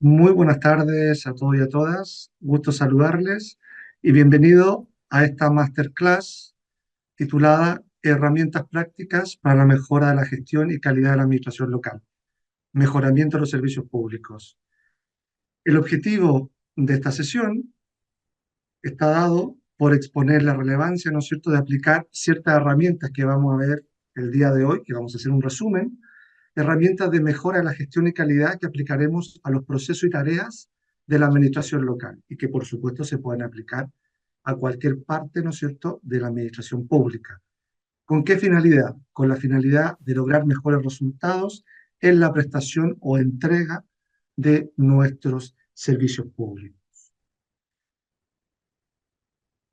Muy buenas tardes a todos y a todas. Gusto saludarles y bienvenido a esta masterclass titulada Herramientas prácticas para la mejora de la gestión y calidad de la administración local. Mejoramiento de los servicios públicos. El objetivo de esta sesión está dado por exponer la relevancia, ¿no es cierto?, de aplicar ciertas herramientas que vamos a ver el día de hoy, que vamos a hacer un resumen, herramientas de mejora de la gestión y calidad que aplicaremos a los procesos y tareas de la administración local y que por supuesto se pueden aplicar a cualquier parte, ¿no es cierto?, de la administración pública. ¿Con qué finalidad? Con la finalidad de lograr mejores resultados en la prestación o entrega de nuestros servicios públicos.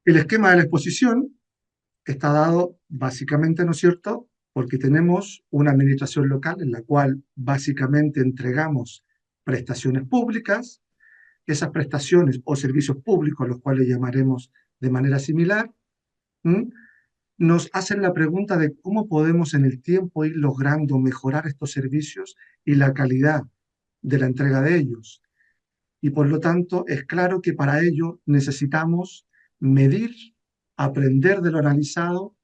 El esquema de la exposición está dado básicamente, ¿no es cierto?, porque tenemos una administración local en la cual básicamente entregamos prestaciones públicas, esas prestaciones o servicios públicos, los cuales llamaremos de manera similar, ¿m? Nos hacen la pregunta de cómo podemos en el tiempo ir logrando mejorar estos servicios y la calidad de la entrega de ellos. Y por lo tanto, es claro que para ello necesitamos medir, aprender de lo analizado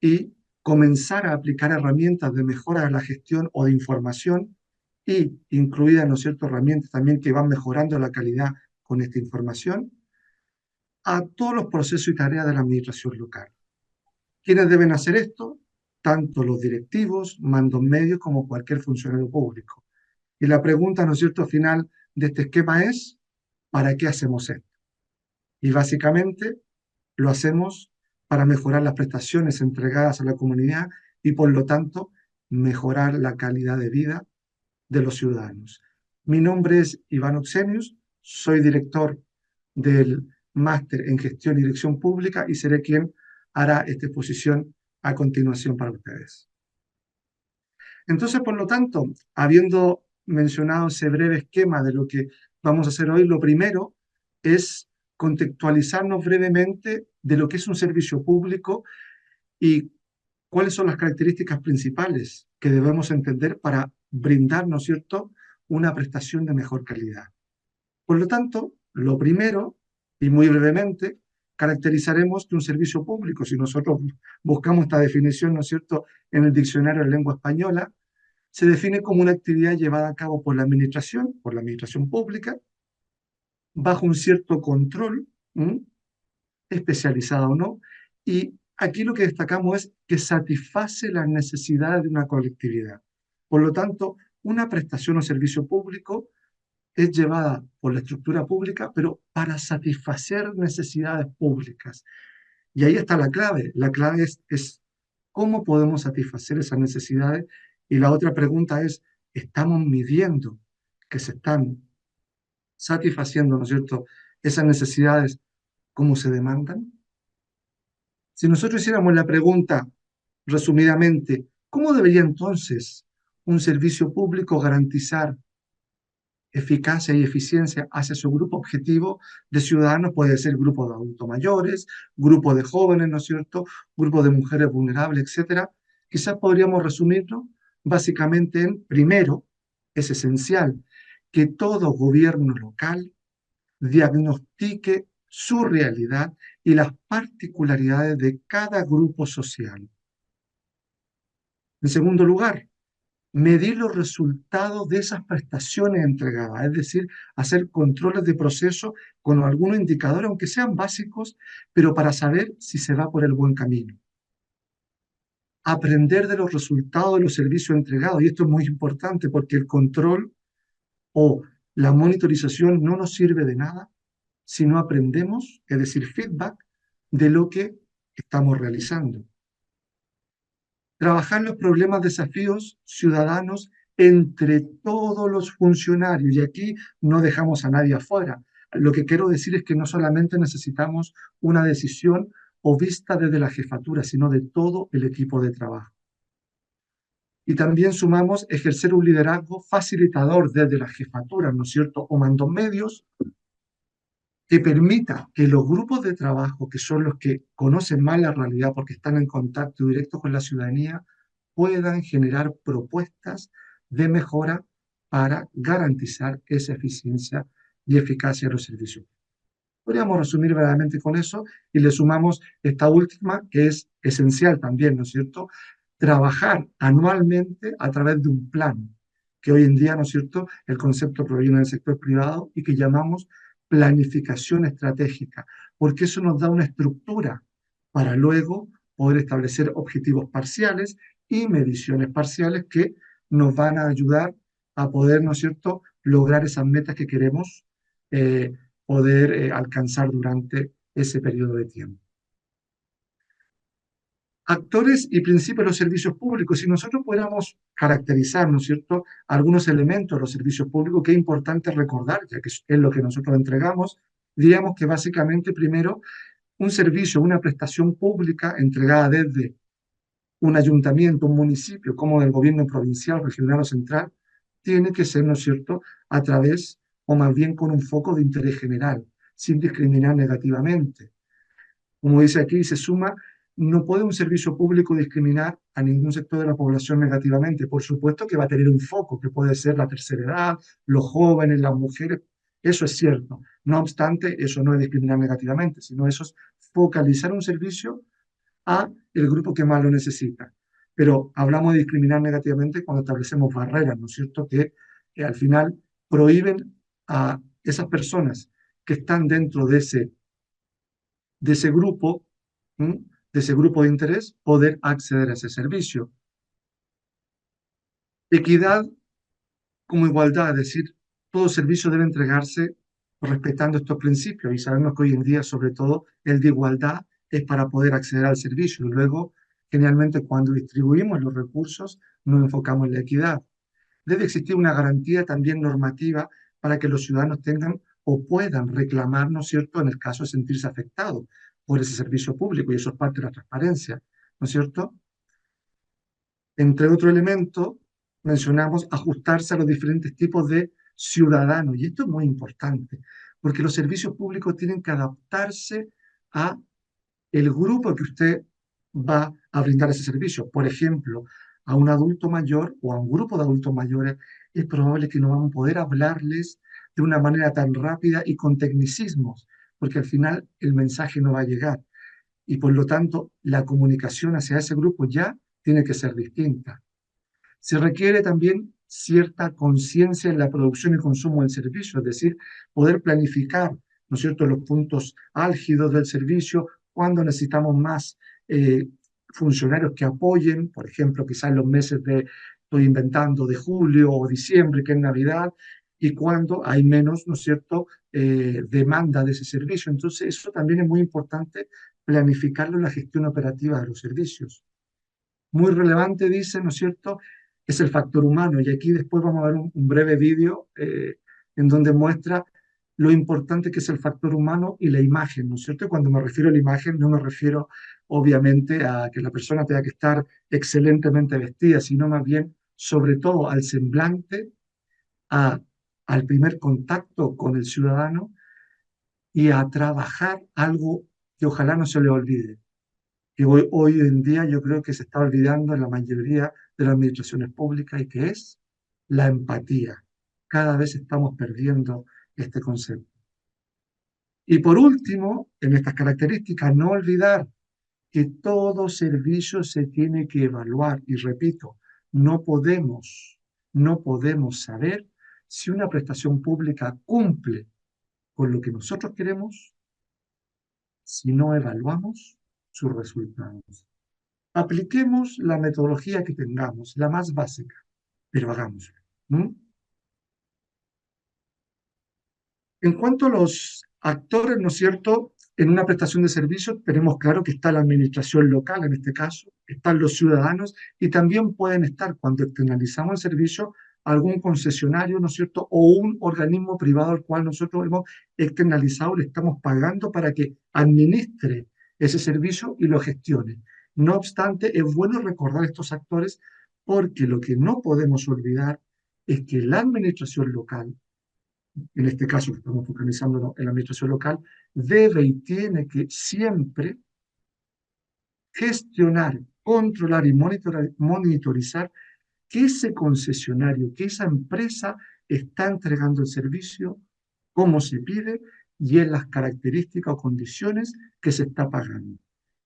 y comenzar a aplicar herramientas de mejora de la gestión o de información y incluidas, ¿no es cierto?, herramientas también que van mejorando la calidad con esta información a todos los procesos y tareas de la administración local. ¿Quiénes deben hacer esto? Tanto los directivos, mandos medios, como cualquier funcionario público. Y la pregunta, ¿no es cierto?, final de este esquema es, ¿para qué hacemos esto? Y básicamente lo hacemos para mejorar las prestaciones entregadas a la comunidad y, por lo tanto, mejorar la calidad de vida de los ciudadanos. Mi nombre es Iván Oxenius, soy director del Máster en Gestión y Dirección Pública y seré quien hará esta exposición a continuación para ustedes. Entonces, por lo tanto, habiendo mencionado ese breve esquema de lo que vamos a hacer hoy, lo primero es contextualizarnos brevemente de lo que es un servicio público y cuáles son las características principales que debemos entender para brindar, ¿no es cierto?, una prestación de mejor calidad. Por lo tanto, lo primero, y muy brevemente, caracterizaremos que un servicio público, si nosotros buscamos esta definición, ¿no es cierto?, en el diccionario de lengua española, se define como una actividad llevada a cabo por la administración pública, bajo un cierto control, especializada o no, y aquí lo que destacamos es que satisface las necesidades de una colectividad. Por lo tanto, una prestación o servicio público es llevada por la estructura pública, pero para satisfacer necesidades públicas. Y ahí está la clave. La clave es cómo podemos satisfacer esas necesidades. Y la otra pregunta es, ¿estamos midiendo que se están satisfaciendo, ¿no es cierto?, esas necesidades como se demandan? Si nosotros hiciéramos la pregunta resumidamente, ¿cómo debería entonces un servicio público garantizar eficacia y eficiencia hacia su grupo objetivo de ciudadanos? Puede ser grupo de adultos mayores, grupo de jóvenes, ¿no es cierto?, grupo de mujeres vulnerables, etcétera. Quizás podríamos resumirlo básicamente en, primero, es esencial que todo gobierno local diagnostique su realidad y las particularidades de cada grupo social. En segundo lugar, medir los resultados de esas prestaciones entregadas, es decir, hacer controles de proceso con algunos indicadores, aunque sean básicos, pero para saber si se va por el buen camino. Aprender de los resultados de los servicios entregados, y esto es muy importante porque el control o la monitorización no nos sirve de nada si no aprendemos, es decir, feedback de lo que estamos realizando. Trabajar los problemas, desafíos ciudadanos entre todos los funcionarios. Y aquí no dejamos a nadie afuera. Lo que quiero decir es que no solamente necesitamos una decisión o vista desde la jefatura, sino de todo el equipo de trabajo. Y también sumamos ejercer un liderazgo facilitador desde la jefatura, ¿no es cierto?, o mandos medios, que permita que los grupos de trabajo, que son los que conocen más la realidad porque están en contacto directo con la ciudadanía, puedan generar propuestas de mejora para garantizar esa eficiencia y eficacia de los servicios. Podríamos resumir brevemente con eso y le sumamos esta última, que es esencial también, ¿no es cierto? Trabajar anualmente a través de un plan, que hoy en día, ¿no es cierto?, el concepto proviene del sector privado y que llamamos planificación estratégica, porque eso nos da una estructura para luego poder establecer objetivos parciales y mediciones parciales que nos van a ayudar a poder, ¿no es cierto?, lograr esas metas que queremos poder alcanzar durante ese periodo de tiempo. Actores y principios de los servicios públicos. Si nosotros pudiéramos caracterizar, ¿no es cierto?, algunos elementos de los servicios públicos que es importante recordar, ya que es lo que nosotros entregamos, diríamos que básicamente, primero, un servicio, una prestación pública entregada desde un ayuntamiento, un municipio, como del gobierno provincial, regional o central, tiene que ser, ¿no es cierto?, a través o más bien con un foco de interés general, sin discriminar negativamente. Como dice aquí, se suma, no puede un servicio público discriminar a ningún sector de la población negativamente. Por supuesto que va a tener un foco, que puede ser la tercera edad, los jóvenes, las mujeres, eso es cierto. No obstante, eso no es discriminar negativamente, sino eso es focalizar un servicio a el grupo que más lo necesita. Pero hablamos de discriminar negativamente cuando establecemos barreras, ¿no es cierto?, que al final prohíben a esas personas que están dentro de ese grupo, ¿m? De ese grupo de interés, poder acceder a ese servicio. Equidad como igualdad, es decir, todo servicio debe entregarse respetando estos principios y sabemos que hoy en día, sobre todo, el de igualdad es para poder acceder al servicio y luego, generalmente, cuando distribuimos los recursos, nos enfocamos en la equidad. Debe existir una garantía también normativa para que los ciudadanos tengan o puedan reclamar, ¿no es cierto?, en el caso de sentirse afectados por ese servicio público, y eso es parte de la transparencia, ¿no es cierto? Entre otro elemento, mencionamos ajustarse a los diferentes tipos de ciudadanos, y esto es muy importante, porque los servicios públicos tienen que adaptarse a el grupo que usted va a brindar ese servicio. Por ejemplo, a un adulto mayor o a un grupo de adultos mayores, es probable que no van a poder hablarles de una manera tan rápida y con tecnicismos, porque al final el mensaje no va a llegar. Y por lo tanto, la comunicación hacia ese grupo ya tiene que ser distinta. Se requiere también cierta conciencia en la producción y consumo del servicio, es decir, poder planificar, ¿no es cierto?, los puntos álgidos del servicio, cuando necesitamos más funcionarios que apoyen, por ejemplo, quizás en los meses de, estoy inventando, de julio o diciembre, que es Navidad, y cuando hay menos, ¿no es cierto?, demanda de ese servicio. Entonces, eso también es muy importante planificarlo en la gestión operativa de los servicios. Muy relevante, dice, ¿no es cierto?, es el factor humano. Y aquí después vamos a ver un breve vídeo en donde muestra lo importante que es el factor humano y la imagen, ¿no es cierto? Y cuando me refiero a la imagen, no me refiero obviamente a que la persona tenga que estar excelentemente vestida, sino más bien, sobre todo, al semblante, a, al primer contacto con el ciudadano y a trabajar algo que ojalá no se le olvide, que hoy en día yo creo que se está olvidando en la mayoría de las administraciones públicas, y que es la empatía. Cada vez estamos perdiendo este concepto. Y por último, en estas características, no olvidar que todo servicio se tiene que evaluar. Y repito, no podemos saber si una prestación pública cumple con lo que nosotros queremos si no evaluamos sus resultados. Apliquemos la metodología que tengamos, la más básica, pero hagámoslo. ¿Mm? En cuanto a los actores, ¿no es cierto? En una prestación de servicios tenemos claro que está la administración local, en este caso, están los ciudadanos y también pueden estar, cuando externalizamos el servicio, algún concesionario, ¿no es cierto? O un organismo privado al cual nosotros hemos externalizado, le estamos pagando para que administre ese servicio y lo gestione. No obstante, es bueno recordar estos actores porque lo que no podemos olvidar es que la administración local, en este caso que estamos focalizando en la administración local, debe y tiene que siempre gestionar, controlar y monitorizar que ese concesionario, que esa empresa está entregando el servicio, cómo se pide y en las características o condiciones que se está pagando.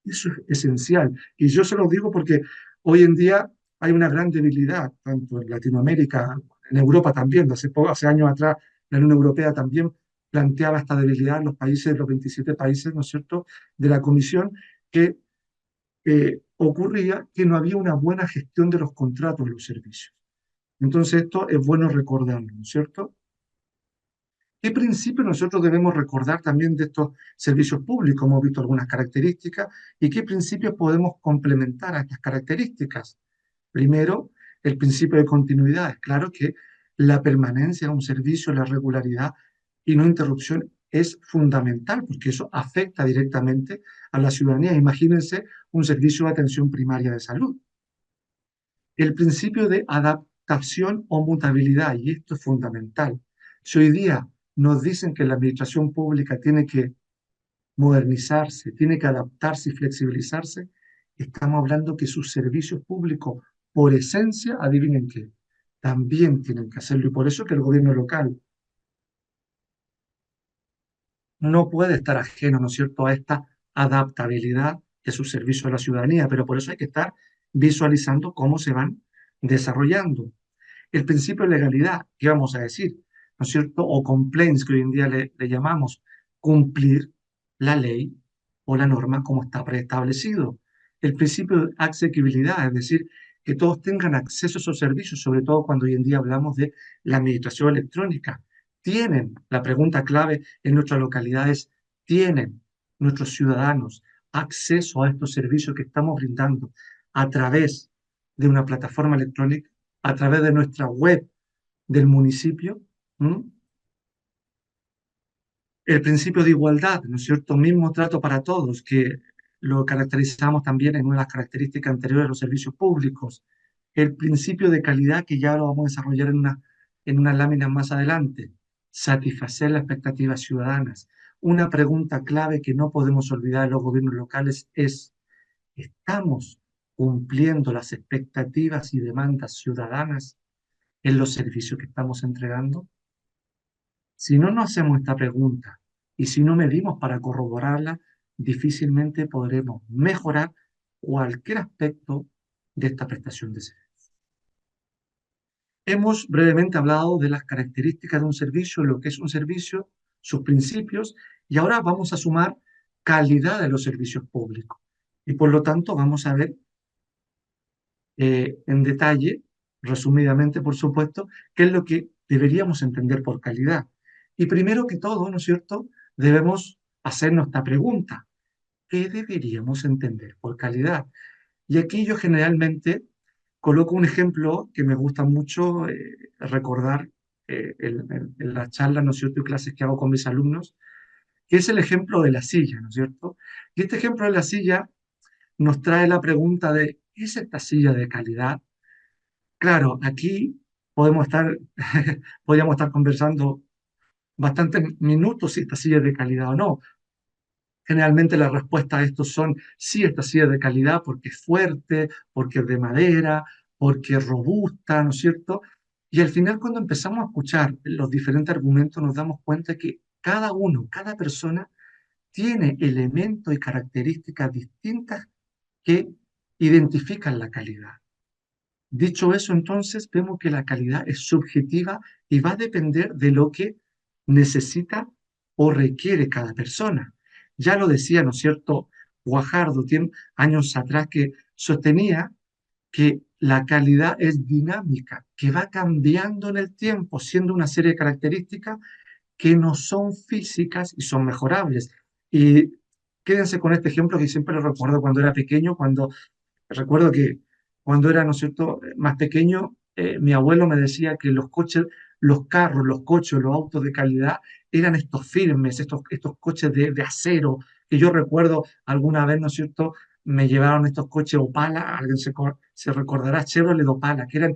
Eso es esencial. Y yo se lo digo porque hoy en día hay una gran debilidad, tanto en Latinoamérica, en Europa también, hace años atrás la Unión Europea también planteaba esta debilidad en los países, los 27 países, ¿no es cierto?, de la Comisión, que ocurría que no había una buena gestión de los contratos de los servicios. Entonces esto es bueno recordarlo, ¿no es cierto? ¿Qué principios nosotros debemos recordar también de estos servicios públicos? Hemos visto algunas características y qué principios podemos complementar a estas características. Primero, el principio de continuidad. Es claro que la permanencia de un servicio, la regularidad y no interrupción es fundamental porque eso afecta directamente a la ciudadanía. Imagínense un servicio de atención primaria de salud. El principio de adaptación o mutabilidad, y esto es fundamental. Si hoy día nos dicen que la administración pública tiene que modernizarse, tiene que adaptarse y flexibilizarse, estamos hablando que sus servicios públicos, por esencia, adivinen qué, también tienen que hacerlo. Y por eso que el gobierno local no puede estar ajeno, ¿no es cierto?, a esta adaptabilidad de sus servicios a la ciudadanía, pero por eso hay que estar visualizando cómo se van desarrollando. El principio de legalidad, ¿qué vamos a decir? ¿No es cierto? O complaints, que hoy en día le llamamos, cumplir la ley o la norma como está preestablecido. El principio de asequibilidad, es decir, que todos tengan acceso a esos servicios, sobre todo cuando hoy en día hablamos de la administración electrónica. Tienen, la pregunta clave en nuestras localidades, tienen nuestros ciudadanos acceso a estos servicios que estamos brindando a través de una plataforma electrónica, a través de nuestra web del municipio. ¿Mm? El principio de igualdad, ¿no es cierto? Mismo trato para todos, que lo caracterizamos también en una de las características anteriores de los servicios públicos. El principio de calidad, que ya lo vamos a desarrollar en unas láminas más adelante. Satisfacer las expectativas ciudadanas. Una pregunta clave que no podemos olvidar en los gobiernos locales es: ¿estamos cumpliendo las expectativas y demandas ciudadanas en los servicios que estamos entregando? Si no nos hacemos esta pregunta y si no medimos para corroborarla, difícilmente podremos mejorar cualquier aspecto de esta prestación de servicio. Hemos brevemente hablado de las características de un servicio, lo que es un servicio, sus principios, y ahora vamos a sumar calidad de los servicios públicos. Y por lo tanto vamos a ver en detalle, resumidamente, por supuesto, qué es lo que deberíamos entender por calidad. Y primero que todo, ¿no es cierto?, debemos hacernos esta pregunta: ¿qué deberíamos entender por calidad? Y aquí yo generalmente coloco un ejemplo que me gusta mucho recordar en las charlas, ¿no es cierto?, y clases que hago con mis alumnos, que es el ejemplo de la silla, ¿no es cierto? Y este ejemplo de la silla nos trae la pregunta de: ¿es esta silla de calidad? Claro, aquí podemos estar, podríamos estar conversando bastantes minutos si esta silla es de calidad o no. Generalmente la respuesta a estos son: sí, esta silla es de calidad porque es fuerte, porque es de madera, porque es robusta, ¿no es cierto? Y al final, cuando empezamos a escuchar los diferentes argumentos, nos damos cuenta que cada uno, cada persona, tiene elementos y características distintas que identifican la calidad. Dicho eso, entonces, vemos que la calidad es subjetiva y va a depender de lo que necesita o requiere cada persona. Ya lo decía, ¿no es cierto?, Guajardo, años atrás, que sostenía que la calidad es dinámica, que va cambiando en el tiempo, siendo una serie de características que no son físicas y son mejorables. Y quédense con este ejemplo que siempre lo recuerdo cuando era pequeño, cuando recuerdo que cuando era, ¿no es cierto?, más pequeño, mi abuelo me decía que los coches, los carros, los coches, los autos de calidad eran estos firmes, estos coches de acero, que yo recuerdo alguna vez, ¿no es cierto?, me llevaron estos coches Opala, alguien se recordará, Chevrolet Opala, que eran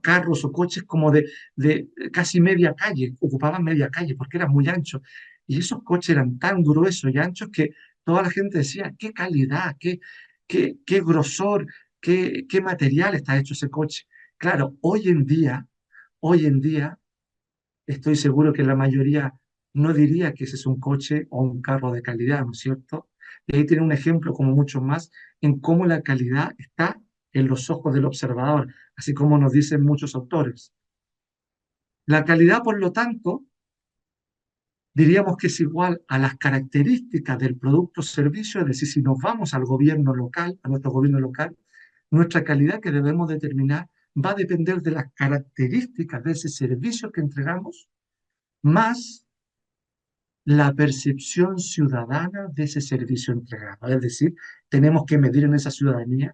carros o coches como de casi media calle, ocupaban media calle porque eran muy anchos. Y esos coches eran tan gruesos y anchos que toda la gente decía: qué calidad, qué grosor, qué material está hecho ese coche. Claro, hoy en día, estoy seguro que la mayoría no diría que ese es un coche o un carro de calidad, ¿no es cierto? Y ahí tiene un ejemplo, como muchos más, en cómo la calidad está en los ojos del observador, así como nos dicen muchos autores. La calidad, por lo tanto, diríamos que es igual a las características del producto o servicio, es decir, si nos vamos al gobierno local, a nuestro gobierno local, nuestra calidad que debemos determinar va a depender de las características de ese servicio que entregamos, más la percepción ciudadana de ese servicio entregado. Es decir, tenemos que medir en esa ciudadanía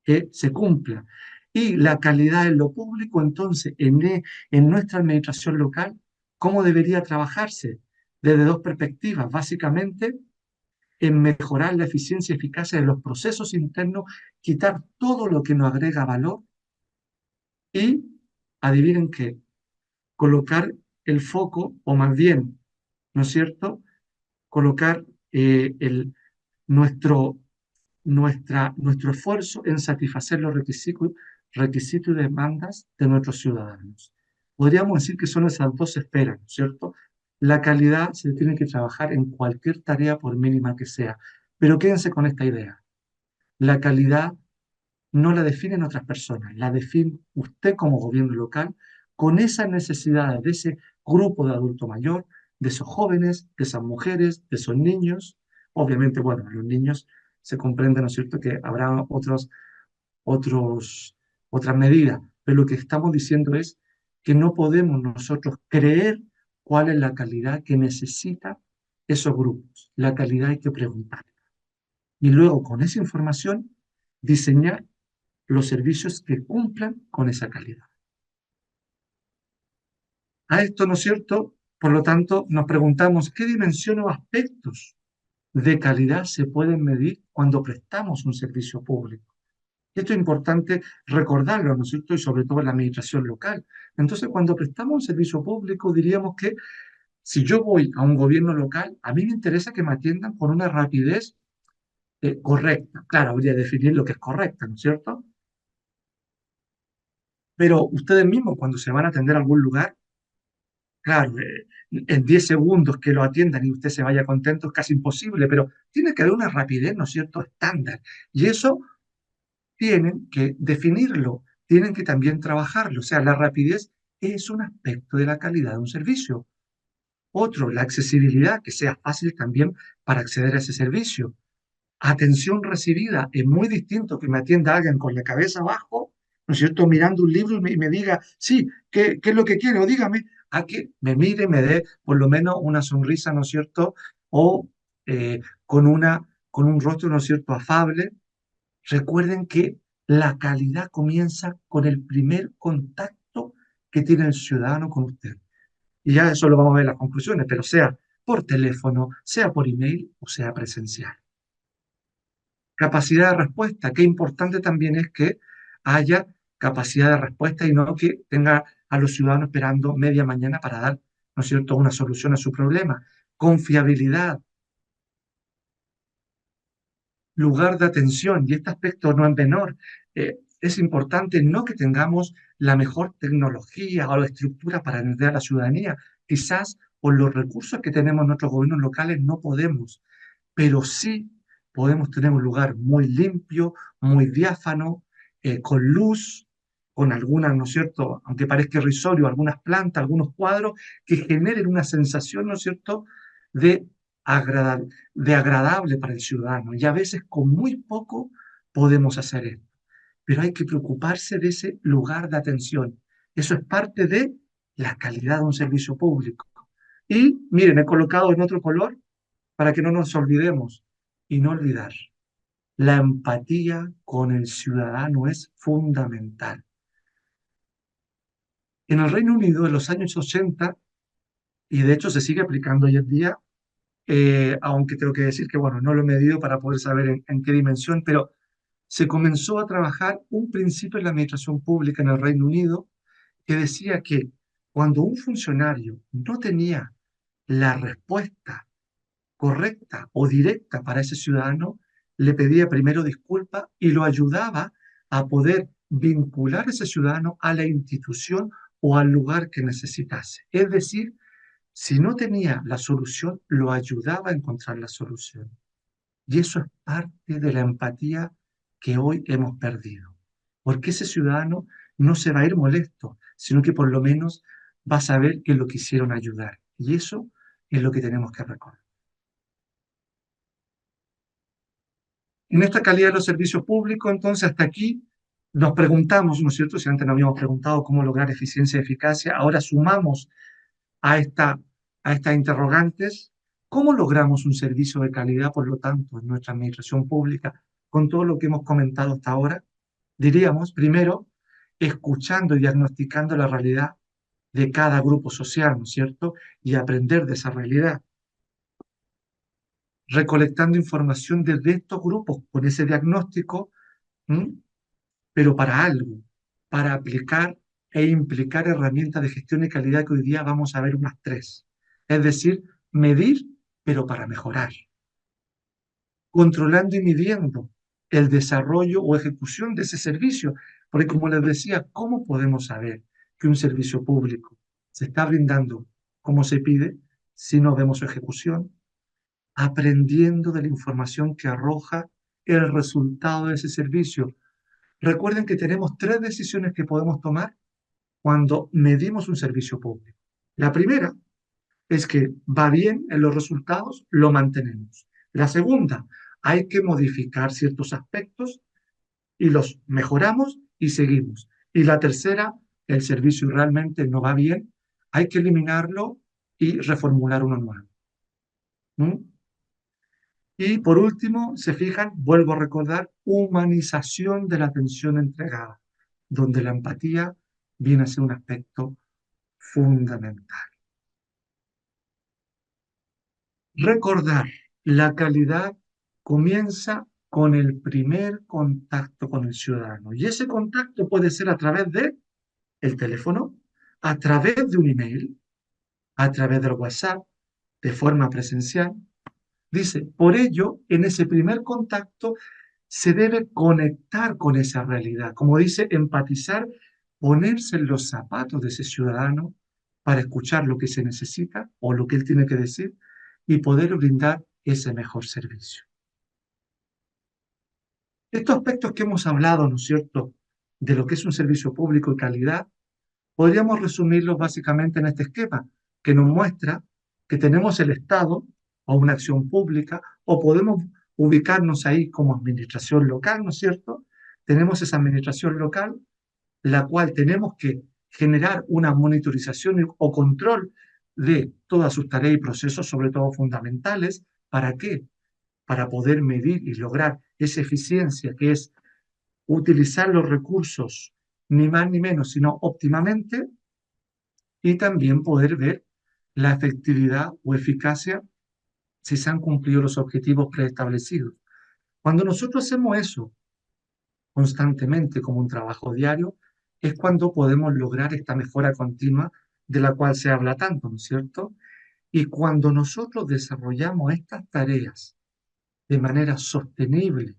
que se cumpla. Y la calidad en lo público, entonces, en nuestra administración local, ¿cómo debería trabajarse? Desde dos perspectivas, básicamente en mejorar la eficiencia y eficacia de los procesos internos, quitar todo lo que nos agrega valor y, adivinen qué, colocar el foco, o más bien, ¿no es cierto?, colocar nuestro, nuestro esfuerzo en satisfacer los requisitos y demandas de nuestros ciudadanos. Podríamos decir que son esas dos esferas, ¿no es cierto? La calidad se tiene que trabajar en cualquier tarea, por mínima que sea. Pero quédense con esta idea. La calidad no la definen otras personas, la define usted como gobierno local con esas necesidades de ese grupo de adulto mayor, de esos jóvenes, de esas mujeres, de esos niños. Obviamente, bueno, los niños se comprende, ¿no es cierto?, que habrá otros, otras medidas, pero lo que estamos diciendo es que no podemos nosotros creer cuál es la calidad que necesitan esos grupos. La calidad hay que preguntar. Y luego, con esa información, diseñar los servicios que cumplan con esa calidad. A esto, ¿no es cierto? Por lo tanto, nos preguntamos qué dimensión o aspectos de calidad se pueden medir cuando prestamos un servicio público. Y esto es importante recordarlo, ¿no es cierto? Y sobre todo en la administración local. Entonces, cuando prestamos un servicio público, diríamos que si yo voy a un gobierno local, a mí me interesa que me atiendan con una rapidez correcta. Claro, habría que definir lo que es correcta, ¿no es cierto? Pero ustedes mismos, cuando se van a atender a algún lugar, claro, en 10 segundos que lo atiendan y usted se vaya contento es casi imposible, pero tiene que haber una rapidez, ¿no es cierto?, estándar. Y eso tienen que definirlo, tienen que también trabajarlo. O sea, la rapidez es un aspecto de la calidad de un servicio. Otro, la accesibilidad, que sea fácil también para acceder a ese servicio. Atención recibida, es muy distinto que me atienda alguien con la cabeza abajo, ¿no es cierto?, mirando un libro y me diga, sí, ¿qué es lo que quiere? O dígame, a que me mire, me dé por lo menos una sonrisa, ¿no es cierto? O con un rostro, ¿no es cierto?, afable. Recuerden que la calidad comienza con el primer contacto que tiene el ciudadano con usted. Y ya eso lo vamos a ver en las conclusiones, pero sea por teléfono, sea por email o sea presencial. Capacidad de respuesta. Qué importante también es que haya capacidad de respuesta y no que tenga a los ciudadanos esperando media mañana para dar, ¿no es cierto?, una solución a su problema. Confiabilidad, lugar de atención, y este aspecto no es menor. Es importante no que tengamos la mejor tecnología o la estructura para atender a la ciudadanía. Quizás por los recursos que tenemos en nuestros gobiernos locales no podemos, pero sí podemos tener un lugar muy limpio, muy diáfano, con luz, con algunas, ¿no es cierto?, aunque parezca irrisorio, algunas plantas, algunos cuadros que generen una sensación, ¿no es cierto?, de, agrada- de agradable para el ciudadano. Y a veces con muy poco podemos hacer esto, pero hay que preocuparse de ese lugar de atención. Eso es parte de la calidad de un servicio público. Y miren, he colocado en otro color para que no nos olvidemos y no olvidar. La empatía con el ciudadano es fundamental. En el Reino Unido, en los años 80, y de hecho se sigue aplicando hoy en día, aunque tengo que decir que, bueno, no lo he medido para poder saber en qué dimensión, pero se comenzó a trabajar un principio en la administración pública en el Reino Unido que decía que cuando un funcionario no tenía la respuesta correcta o directa para ese ciudadano, le pedía primero disculpas y lo ayudaba a poder vincular a ese ciudadano a la institución o al lugar que necesitase. Es decir, si no tenía la solución, lo ayudaba a encontrar la solución. Y eso es parte de la empatía que hoy hemos perdido. Porque ese ciudadano no se va a ir molesto, sino que por lo menos va a saber que lo quisieron ayudar. Y eso es lo que tenemos que recordar. En esta calidad de los servicios públicos, entonces, hasta aquí nos preguntamos, ¿no es cierto? Si antes nos habíamos preguntado cómo lograr eficiencia y eficacia, ahora sumamos a, esta, a estas interrogantes, ¿cómo logramos un servicio de calidad, por lo tanto, en nuestra administración pública, con todo lo que hemos comentado hasta ahora? Diríamos, primero, escuchando y diagnosticando la realidad de cada grupo social, ¿no es cierto? Y aprender de esa realidad. Recolectando información desde estos grupos con ese diagnóstico, ¿m? Pero para algo, para aplicar e implicar herramientas de gestión y calidad que hoy día vamos a ver unas tres. Es decir, medir, pero para mejorar. Controlando y midiendo el desarrollo o ejecución de ese servicio. Porque como les decía, ¿cómo podemos saber que un servicio público se está brindando como se pide si no vemos su ejecución? Aprendiendo de la información que arroja el resultado de ese servicio. Recuerden que tenemos tres decisiones que podemos tomar cuando medimos un servicio público. La primera es que va bien en los resultados, lo mantenemos. La segunda, hay que modificar ciertos aspectos y los mejoramos y seguimos. Y la tercera, el servicio realmente no va bien, hay que eliminarlo y reformular uno nuevo. ¿Mm? Y por último, se fijan, vuelvo a recordar, humanización de la atención entregada, donde la empatía viene a ser un aspecto fundamental. Recordar, la calidad comienza con el primer contacto con el ciudadano. Y ese contacto puede ser a través de el teléfono, a través de un email, a través del WhatsApp, de forma presencial. Dice, por ello, en ese primer contacto se debe conectar con esa realidad. Como dice, empatizar, ponerse en los zapatos de ese ciudadano para escuchar lo que se necesita o lo que él tiene que decir y poder brindar ese mejor servicio. Estos aspectos que hemos hablado, ¿no es cierto?, de lo que es un servicio público y calidad, podríamos resumirlos básicamente en este esquema, que nos muestra que tenemos el Estado o una acción pública, o podemos ubicarnos ahí como administración local, ¿no es cierto? Tenemos esa administración local, la cual tenemos que generar una monitorización o control de todas sus tareas y procesos, sobre todo fundamentales. ¿Para qué? Para poder medir y lograr esa eficiencia que es utilizar los recursos ni más ni menos, sino óptimamente, y también poder ver la efectividad o eficacia si se han cumplido los objetivos preestablecidos. Cuando nosotros hacemos eso constantemente como un trabajo diario, es cuando podemos lograr esta mejora continua de la cual se habla tanto, ¿no es cierto? Y cuando nosotros desarrollamos estas tareas de manera sostenible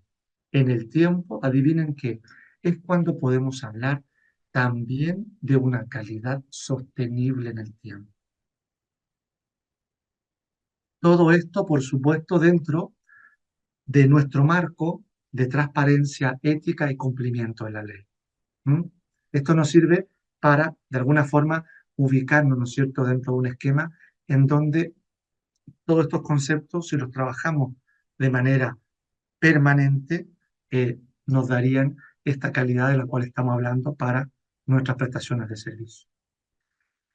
en el tiempo, adivinen qué, es cuando podemos hablar también de una calidad sostenible en el tiempo. Todo esto, por supuesto, dentro de nuestro marco de transparencia, ética y cumplimiento de la ley. ¿Mm? Esto nos sirve para, de alguna forma, ubicarnos, ¿no es cierto?, dentro de un esquema en donde todos estos conceptos, si los trabajamos de manera permanente, nos darían esta calidad de la cual estamos hablando para nuestras prestaciones de servicio.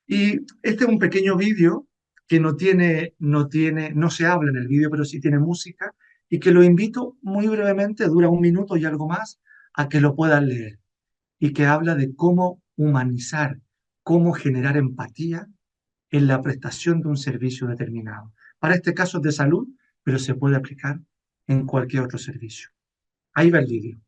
Y este es un pequeño vídeo que no se habla en el vídeo, pero sí tiene música, y que lo invito muy brevemente, dura 1 minuto y algo más, a que lo puedan leer, y que habla de cómo humanizar, cómo generar empatía en la prestación de un servicio determinado. Para este caso es de salud, pero se puede aplicar en cualquier otro servicio. Ahí va el vídeo.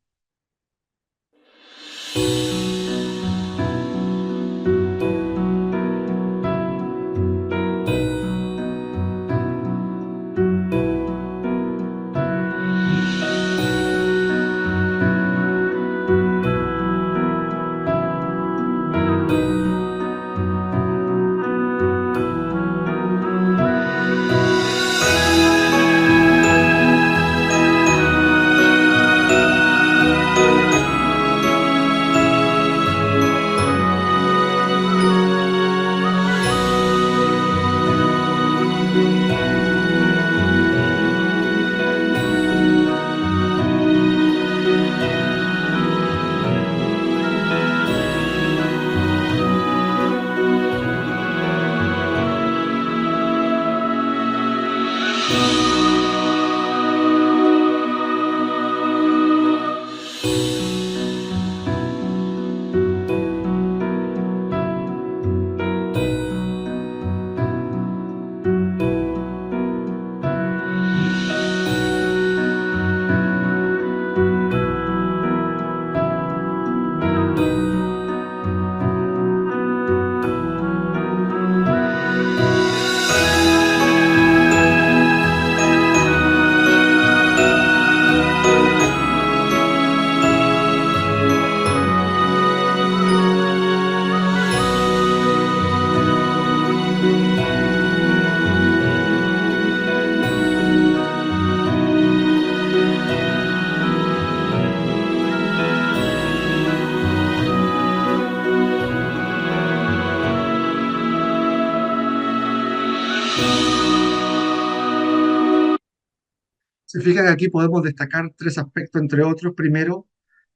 fijan que aquí podemos destacar tres aspectos, entre otros. Primero,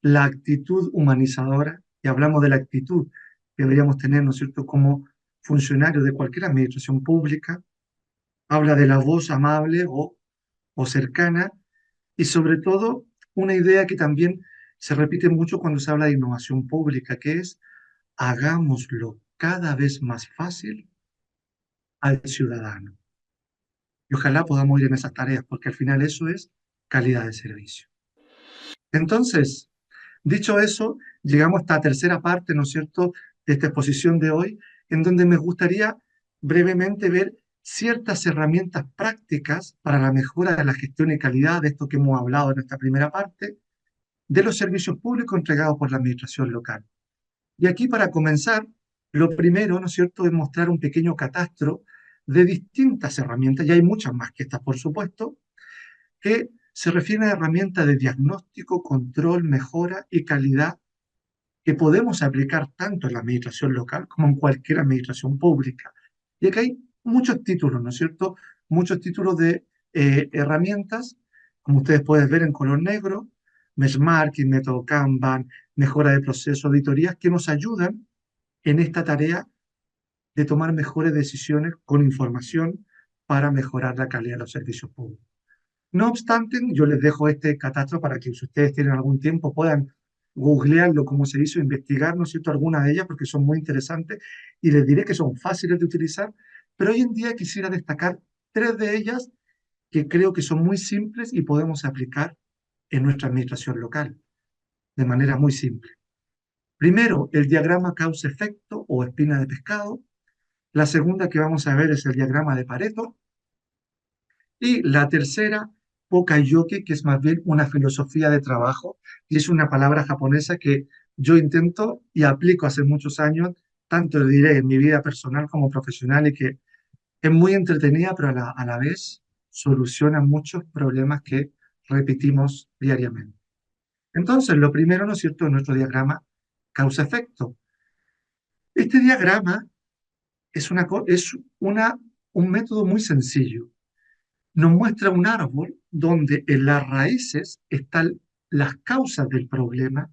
la actitud humanizadora, y hablamos de la actitud que deberíamos tener, ¿no es cierto?, como funcionarios de cualquier administración pública. Habla de la voz amable o cercana, y sobre todo una idea que también se repite mucho cuando se habla de innovación pública, que es hagámoslo cada vez más fácil al ciudadano. Y ojalá podamos ir en esas tareas, porque al final eso es calidad de servicio. Entonces, dicho eso, llegamos a esta tercera parte, ¿no es cierto?, de esta exposición de hoy, en donde me gustaría brevemente ver ciertas herramientas prácticas para la mejora de la gestión y calidad de esto que hemos hablado en esta primera parte, de los servicios públicos entregados por la administración local. Y aquí, para comenzar, lo primero, ¿no es cierto?, es mostrar un pequeño catastro de distintas herramientas, y hay muchas más que estas, por supuesto, que se refieren a herramientas de diagnóstico, control, mejora y calidad que podemos aplicar tanto en la administración local como en cualquier administración pública. Y aquí hay muchos títulos, ¿no es cierto? Muchos títulos de herramientas, como ustedes pueden ver en color negro, benchmarking, método Kanban, mejora de proceso, auditorías, que nos ayudan en esta tarea de tomar mejores decisiones con información para mejorar la calidad de los servicios públicos. No obstante, yo les dejo este catastro para que si ustedes tienen algún tiempo puedan googlearlo, como se hizo, investigar, ¿no es cierto?, algunas de ellas, porque son muy interesantes, y les diré que son fáciles de utilizar, pero hoy en día quisiera destacar tres de ellas que creo que son muy simples y podemos aplicar en nuestra administración local, de manera muy simple. Primero, el diagrama causa-efecto o espina de pescado. La segunda que vamos a ver es el diagrama de Pareto. Y la tercera, Poka-yoke, que es más bien una filosofía de trabajo, y es una palabra japonesa que yo intento y aplico hace muchos años, tanto diré en mi vida personal como profesional, y que es muy entretenida, pero a la vez soluciona muchos problemas que repetimos diariamente. Entonces, lo primero, ¿no es cierto?, es nuestro diagrama causa-efecto. Este diagrama es un método muy sencillo. Nos muestra un árbol donde en las raíces están las causas del problema,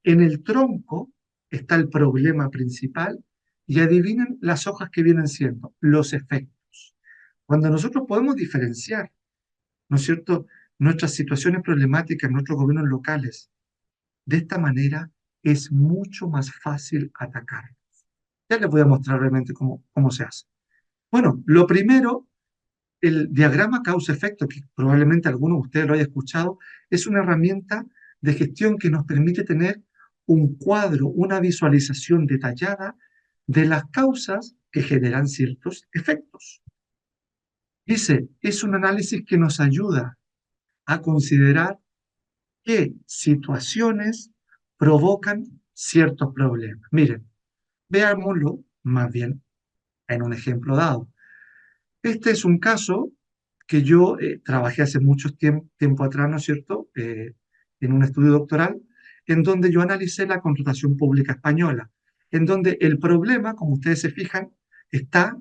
en el tronco está el problema principal, y adivinen las hojas que vienen siendo los efectos. Cuando nosotros podemos diferenciar, ¿no es cierto?, nuestras situaciones problemáticas en nuestros gobiernos locales, de esta manera es mucho más fácil atacar. Ya les voy a mostrar realmente cómo se hace. Bueno, lo primero, el diagrama causa-efecto, que probablemente alguno de ustedes lo haya escuchado, es una herramienta de gestión que nos permite tener un cuadro, una visualización detallada de las causas que generan ciertos efectos. Dice, es un análisis que nos ayuda a considerar qué situaciones provocan ciertos problemas. Miren, veámoslo más bien en un ejemplo dado. Este es un caso que yo trabajé hace mucho tiempo atrás, ¿no es cierto?, en un estudio doctoral, en donde yo analicé la contratación pública española, en donde el problema, como ustedes se fijan, está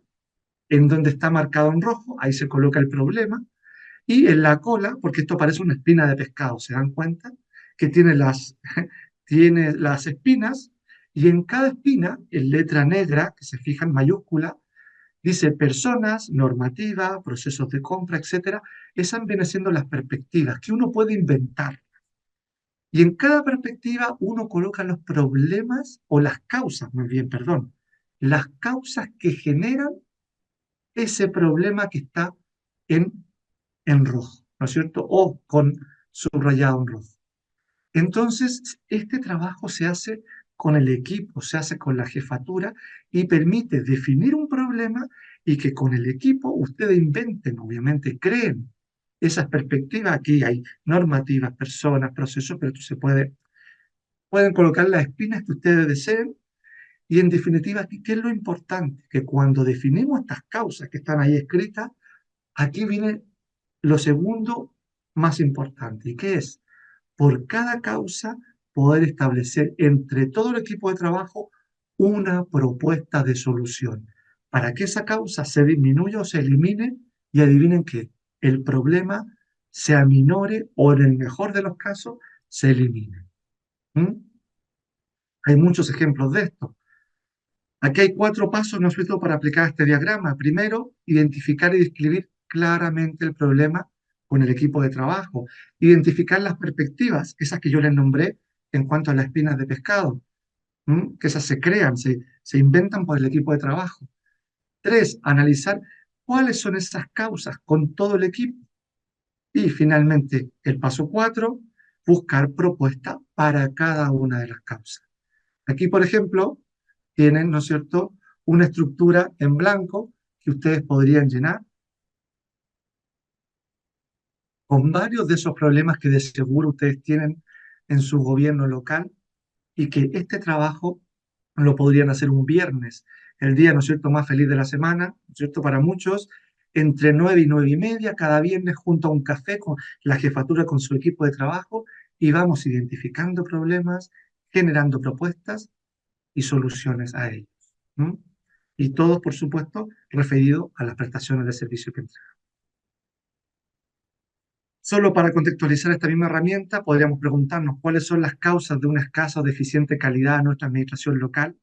en donde está marcado en rojo, ahí se coloca el problema, y en la cola, porque esto parece una espina de pescado, ¿se dan cuenta? Que tiene tiene las espinas, y en cada espina, en letra negra, que se fija en mayúscula, dice personas, normativa, procesos de compra, etcétera. Esas vienen siendo las perspectivas que uno puede inventar. Y en cada perspectiva uno coloca los problemas o las causas, más bien, perdón, las causas que generan ese problema que está en, en rojo, ¿no es cierto? O con subrayado en rojo. Entonces, este trabajo se hace con el equipo, se hace con la jefatura y permite definir un problema y que con el equipo ustedes inventen, obviamente, creen esas perspectivas. Aquí hay normativas, personas, procesos, pero pueden colocar las espinas que ustedes deseen. Y en definitiva, ¿qué es lo importante? Que cuando definimos estas causas que están ahí escritas, aquí viene lo segundo más importante, y que es por cada causa poder establecer entre todo el equipo de trabajo una propuesta de solución para que esa causa se disminuya o se elimine, y adivinen qué, el problema se aminore o en el mejor de los casos se elimine. ¿Mm? Hay muchos ejemplos de esto. Aquí hay 4 pasos, ¿no es cierto?, para aplicar este diagrama. Primero, identificar y describir claramente el problema con el equipo de trabajo. Identificar las perspectivas, esas que yo les nombré en cuanto a las espinas de pescado, que esas se crean, se inventan por el equipo de trabajo. 3, analizar cuáles son esas causas con todo el equipo. Y finalmente, el paso 4, buscar propuestas para cada una de las causas. Aquí, por ejemplo, tienen, ¿no es cierto?, una estructura en blanco que ustedes podrían llenar con varios de esos problemas que de seguro ustedes tienen en su gobierno local y que este trabajo lo podrían hacer un viernes, el día, ¿no es cierto?, más feliz de la semana, ¿no es cierto?, para muchos, entre 9 y 9:30, cada viernes junto a un café con la jefatura, con su equipo de trabajo, y vamos identificando problemas, generando propuestas y soluciones a ellos. ¿Mm? Y todo, por supuesto, referido a las prestaciones de servicio que entregan. Solo para contextualizar esta misma herramienta, podríamos preguntarnos cuáles son las causas de una escasa o deficiente calidad en nuestra administración local.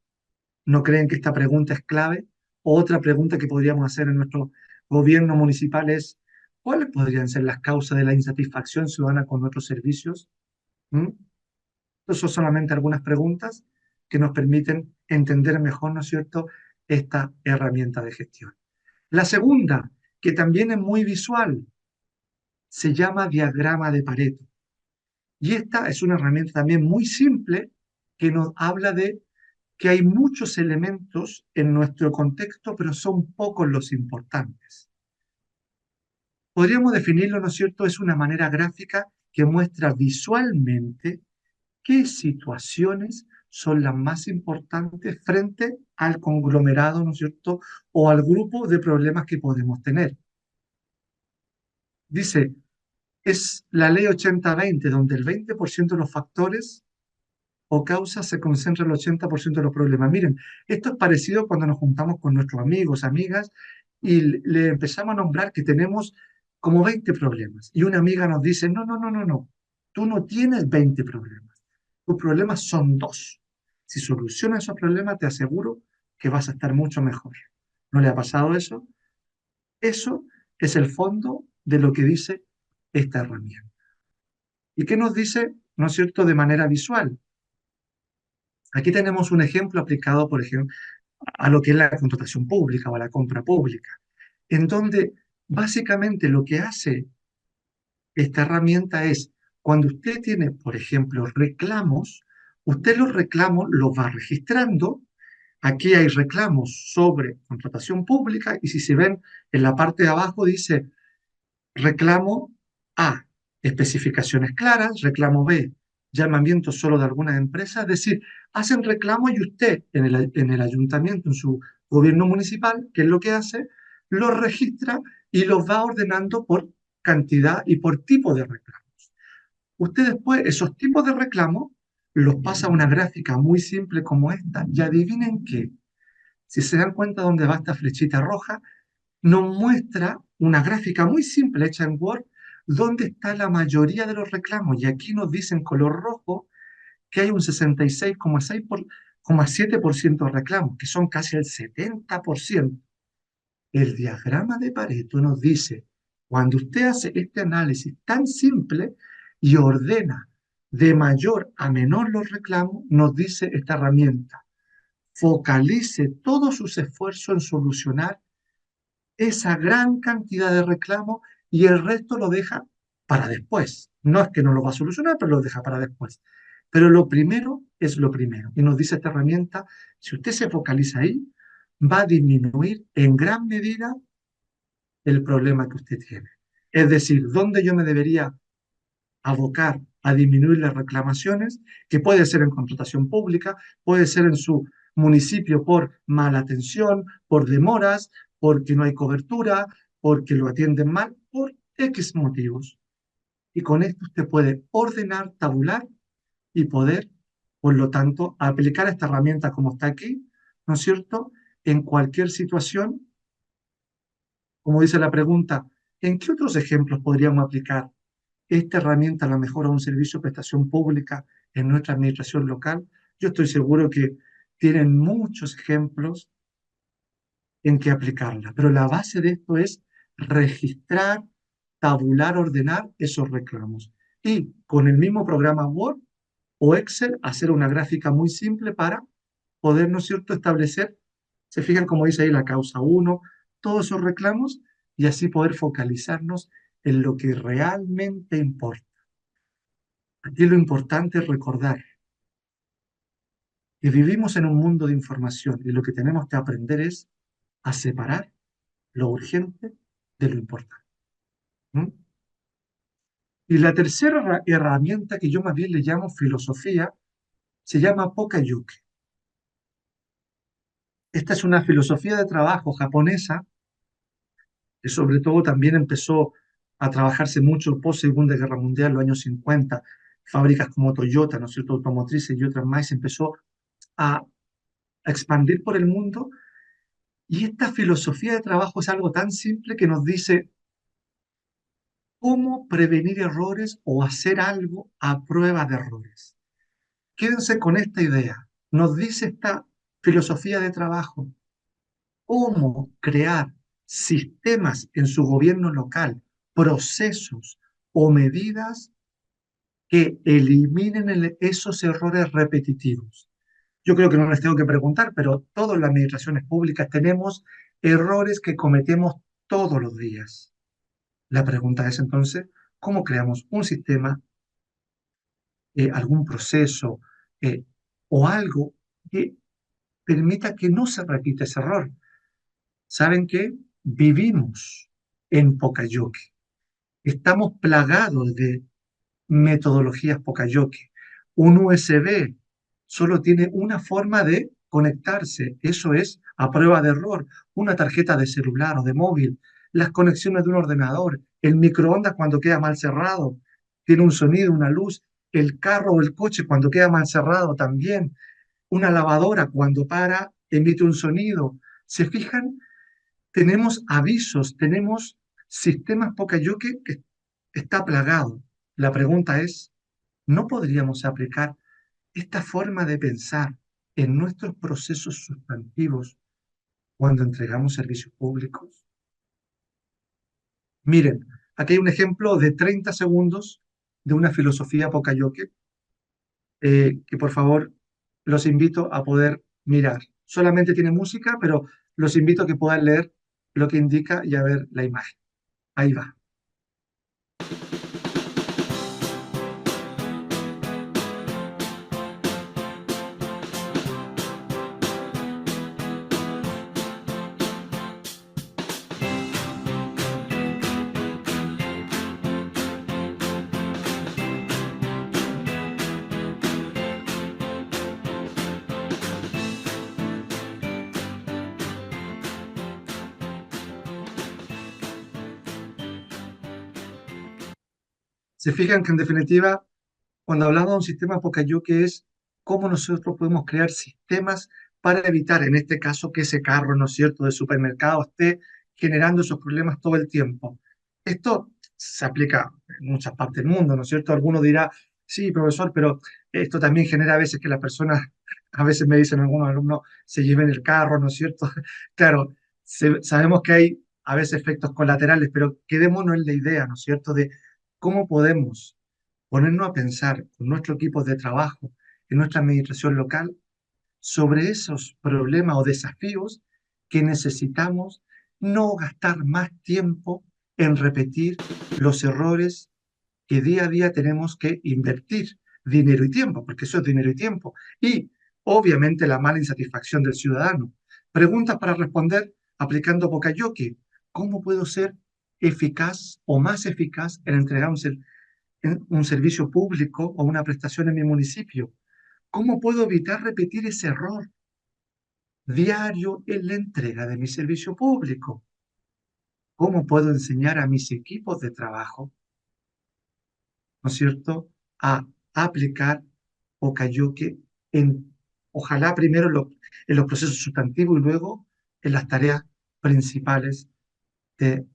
¿No creen que esta pregunta es clave? Otra pregunta que podríamos hacer en nuestro gobierno municipal es, ¿cuáles podrían ser las causas de la insatisfacción ciudadana con nuestros servicios? ¿Mm? Estas son solamente algunas preguntas que nos permiten entender mejor, ¿no es cierto?, esta herramienta de gestión. La segunda, que también es muy visual, se llama diagrama de Pareto. Y esta es una herramienta también muy simple que nos habla de que hay muchos elementos en nuestro contexto, pero son pocos los importantes. Podríamos definirlo, ¿no es cierto? Es una manera gráfica que muestra visualmente qué situaciones son las más importantes frente al conglomerado, ¿no es cierto?, o al grupo de problemas que podemos tener. Dice, es la ley 80-20, donde el 20% de los factores o causas se concentra en el 80% de los problemas. Miren, esto es parecido cuando nos juntamos con nuestros amigos, amigas, y le empezamos a nombrar que tenemos como 20 problemas. Y una amiga nos dice, no, no, no, no, no, tú no tienes 20 problemas, tus problemas son 2. Si solucionas esos problemas, te aseguro que vas a estar mucho mejor. ¿No le ha pasado eso? Eso es el fondo de lo que dice esta herramienta. ¿Y qué nos dice, no es cierto, de manera visual? Aquí tenemos un ejemplo aplicado, por ejemplo, a lo que es la contratación pública o a la compra pública, en donde básicamente lo que hace esta herramienta es, cuando usted tiene, por ejemplo, reclamos, usted los reclamos los va registrando. Aquí hay reclamos sobre contratación pública y si se ven en la parte de abajo dice reclamo A, especificaciones claras; reclamo B, llamamiento solo de algunas empresas. Es decir, hacen reclamo y usted en el ayuntamiento, en su gobierno municipal, ¿qué es lo que hace? Los registra y los va ordenando por cantidad y por tipo de reclamos. Usted después esos tipos de reclamos los pasa a una gráfica muy simple como esta y adivinen qué. Si se dan cuenta dónde va esta flechita roja, nos muestra una gráfica muy simple hecha en Word, donde está la mayoría de los reclamos. Y aquí nos dice en color rojo que hay un 66,7% de reclamos, que son casi el 70%. El diagrama de Pareto nos dice, cuando usted hace este análisis tan simple y ordena de mayor a menor los reclamos, nos dice esta herramienta, focalice todos sus esfuerzos en solucionar esa gran cantidad de reclamos y el resto lo deja para después. No es que no lo va a solucionar, pero lo deja para después. Pero lo primero es lo primero. Y nos dice esta herramienta, si usted se focaliza ahí, va a disminuir en gran medida el problema que usted tiene. Es decir, ¿dónde yo me debería abocar a disminuir las reclamaciones? Que puede ser en contratación pública, puede ser en su municipio por mala atención, por demoras, porque no hay cobertura, porque lo atienden mal, por X motivos. Y con esto usted puede ordenar, tabular y poder, por lo tanto, aplicar esta herramienta como está aquí, ¿no es cierto?, en cualquier situación. Como dice la pregunta, ¿en qué otros ejemplos podríamos aplicar esta herramienta la mejora un servicio de prestación pública en nuestra administración local? Yo estoy seguro que tienen muchos ejemplos en que aplicarla, pero la base de esto es registrar, tabular, ordenar esos reclamos. Y con el mismo programa Word o Excel, hacer una gráfica muy simple para poder, ¿no es cierto?, establecer, se fijan como dice ahí la causa uno, todos esos reclamos y así poder focalizarnos en lo que realmente importa. Aquí lo importante es recordar que vivimos en un mundo de información y lo que tenemos que aprender es a separar lo urgente de lo importante. ¿Mm? Y la tercera herramienta que yo más bien le llamo filosofía se llama Pokayoke. Esta es una filosofía de trabajo japonesa que sobre todo también empezó a trabajarse mucho post Segunda Guerra Mundial, en los años 50, fábricas como Toyota, ¿no es cierto?, automotrices y otras más, se empezó a expandir por el mundo. Y esta filosofía de trabajo es algo tan simple que nos dice cómo prevenir errores o hacer algo a prueba de errores. Quédense con esta idea. Nos dice esta filosofía de trabajo cómo crear sistemas en su gobierno local, procesos o medidas que eliminen esos errores repetitivos. Yo creo que no les tengo que preguntar, pero todas las administraciones públicas tenemos errores que cometemos todos los días. La pregunta es entonces, ¿cómo creamos un sistema, algún proceso o algo que permita que no se repita ese error? ¿Saben qué? Vivimos en Pocayoke. Estamos plagados de metodologías Pocayoke. Un USB solo tiene una forma de conectarse, eso es a prueba de error. Una tarjeta de celular o de móvil, las conexiones de un ordenador, el microondas cuando queda mal cerrado, tiene un sonido, una luz, el carro o el coche cuando queda mal cerrado también, una lavadora cuando para emite un sonido. ¿Se fijan? Tenemos avisos, tenemos sistemas Pocayoke que está plagado. La pregunta es, ¿no podríamos aplicar esta forma de pensar en nuestros procesos sustantivos cuando entregamos servicios públicos? Miren, aquí hay un ejemplo de 30 segundos de una filosofía Pocayoke que por favor los invito a poder mirar. Solamente tiene música, pero los invito a que puedan leer lo que indica y a ver la imagen. Ahí va. Se fijan que en definitiva, cuando hablamos de un sistema Pocayoke es cómo nosotros podemos crear sistemas para evitar, en este caso, que ese carro, ¿no es cierto?, de supermercado esté generando esos problemas todo el tiempo. Esto se aplica en muchas partes del mundo, ¿no es cierto? Alguno dirá, sí, profesor, pero esto también genera a veces que las personas, a veces me dicen algunos alumnos, se lleven el carro, ¿no es cierto? Claro, sabemos que hay a veces efectos colaterales, pero quedémonos en la idea, ¿no es cierto?, de cómo podemos ponernos a pensar con nuestro equipo de trabajo en nuestra administración local sobre esos problemas o desafíos que necesitamos no gastar más tiempo en repetir los errores que día a día tenemos que invertir dinero y tiempo, porque eso es dinero y tiempo. Y obviamente la mala insatisfacción del ciudadano. Preguntas para responder aplicando Pocayoke. ¿Cómo puedo ser eficaz o más eficaz en entregar un servicio público o una prestación en mi municipio? ¿Cómo puedo evitar repetir ese error diario en la entrega de mi servicio público? ¿Cómo puedo enseñar a mis equipos de trabajo, ¿no es cierto?, a aplicar Pocayoke en, ojalá primero en los procesos sustantivos y luego en las tareas principales de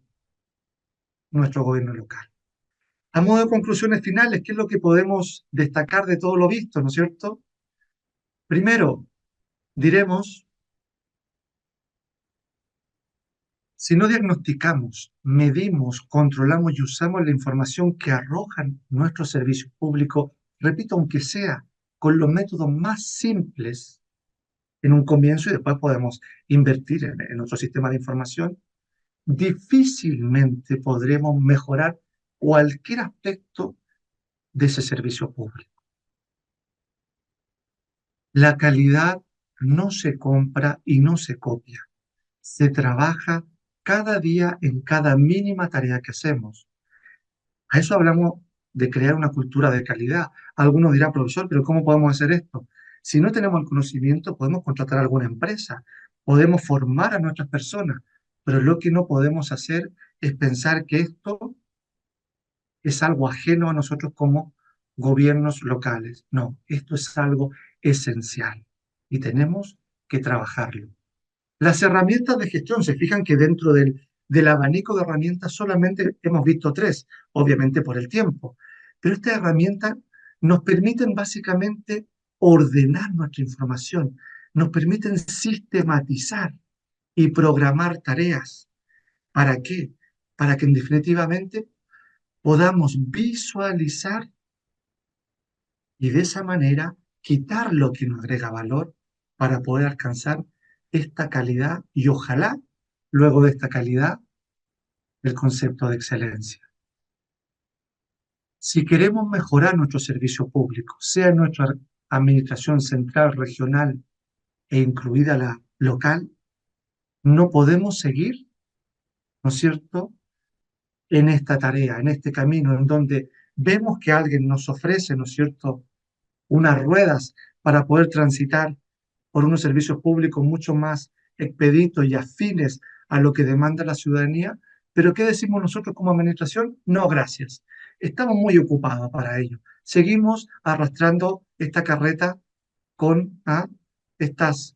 nuestro gobierno local. A modo de conclusiones finales, ¿qué es lo que podemos destacar de todo lo visto, ¿no es cierto? Primero, diremos, si no diagnosticamos, medimos, controlamos y usamos la información que arrojan nuestros servicios públicos, repito, aunque sea con los métodos más simples en un comienzo y después podemos invertir en otro sistema de información, difícilmente podremos mejorar cualquier aspecto de ese servicio público. La calidad no se compra y no se copia. Se trabaja cada día en cada mínima tarea que hacemos. A eso hablamos de crear una cultura de calidad. Algunos dirán, profesor, pero ¿cómo podemos hacer esto? Si no tenemos el conocimiento, podemos contratar a alguna empresa, podemos formar a nuestras personas, pero lo que no podemos hacer es pensar que esto es algo ajeno a nosotros como gobiernos locales. No, esto es algo esencial y tenemos que trabajarlo. Las herramientas de gestión, se fijan que dentro del abanico de herramientas solamente hemos visto tres, obviamente por el tiempo, pero estas herramientas nos permiten básicamente ordenar nuestra información, nos permiten sistematizar y programar tareas. ¿Para qué? Para que definitivamente podamos visualizar y de esa manera quitar lo que nos agrega valor para poder alcanzar esta calidad y ojalá luego de esta calidad el concepto de excelencia. Si queremos mejorar nuestro servicio público, sea nuestra administración central, regional e incluida la local, no podemos seguir, ¿no es cierto?, en esta tarea, en este camino en donde vemos que alguien nos ofrece, ¿no es cierto?, unas ruedas para poder transitar por unos servicios públicos mucho más expeditos y afines a lo que demanda la ciudadanía, pero ¿qué decimos nosotros como administración? No, gracias. Estamos muy ocupados para ello. Seguimos arrastrando esta carreta con estas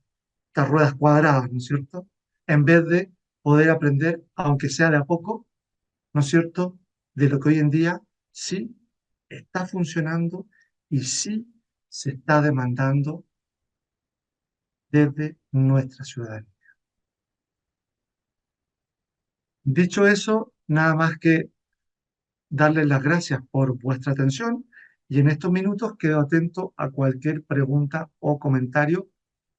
ruedas cuadradas, ¿no es cierto? En vez de poder aprender, aunque sea de a poco, ¿no es cierto?, de lo que hoy en día sí está funcionando y sí se está demandando desde nuestra ciudadanía. Dicho eso, nada más que darles las gracias por vuestra atención y en estos minutos quedo atento a cualquier pregunta o comentario